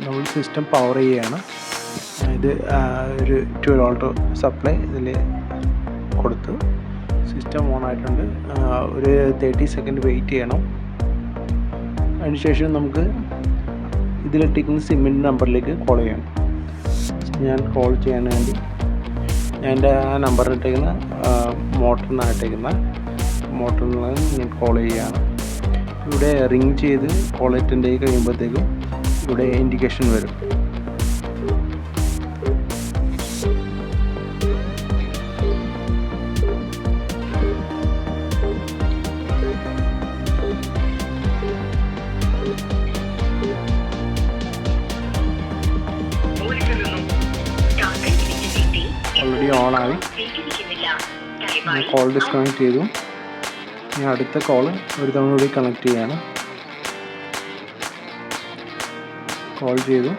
നമ്മൾ system power ചെയ്യുകയാണ്. ഇത് ഒരു 12 വോൾട്ട് സപ്ലൈ ഇതിൽ കൊടുത്ത് സിസ്റ്റം ഓൺ ആയിട്ടുണ്ട്. ഒരു 30 സെക്കൻഡ് വെയിറ്റ് ചെയ്യണം. അതിനുശേഷം നമുക്ക് ഇതിലിട്ടിരിക്കുന്ന സിമ്മിൻ്റെ നമ്പറിലേക്ക് കോൾ ചെയ്യണം. ഞാൻ കോൾ ചെയ്യാൻ വേണ്ടി ഞാൻ എൻ്റെ ആ നമ്പറിലിട്ടേക്കുന്ന മോട്ടറിൽ ഞാൻ കോൾ ചെയ്യുകയാണ്. ഇവിടെ റിങ് ചെയ്ത് കോൾ അറ്റൻഡ് ചെയ്ത് കഴിയുമ്പോഴത്തേക്കും ഇവിടെ ഇൻഡിക്കേഷൻ വരും. ഓൾറെഡി ഓണായി. ഞാൻ കോൾ ഡിസ്കണക്ട് ചെയ്തു. ഞാൻ അടുത്ത കോള് ഒരു തവണ കൂടി കണക്ട് ചെയ്യാണ്. കോൾ ചെയ്തു.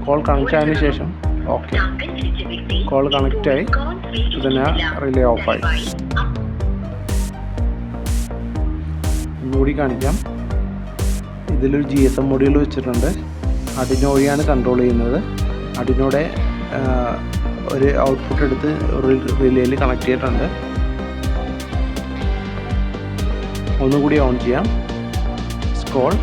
കോൾ കണക്റ്റ് ആയതിനു ശേഷം ഓക്കെ, കോൾ കണക്റ്റായി. ഇതിന് റിലേ ഓഫായി. ഒന്നുകൂടി കാണിക്കാം. ഇതിലൊരു GSM മൊഡ്യൂൾ വെച്ചിട്ടുണ്ട്. Arduino വഴിയാണ് കൺട്രോൾ ചെയ്യുന്നത്. Arduinoയുടെ ഒരു ഔട്ട്പുട്ട് എടുത്ത് റിലേയിൽ കണക്ട് ചെയ്തിട്ടുണ്ട്. ഒന്നുകൂടി ഓൺ ചെയ്യാം. സ്ക്രോൾ.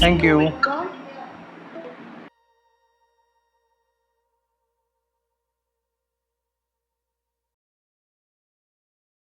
Thank you.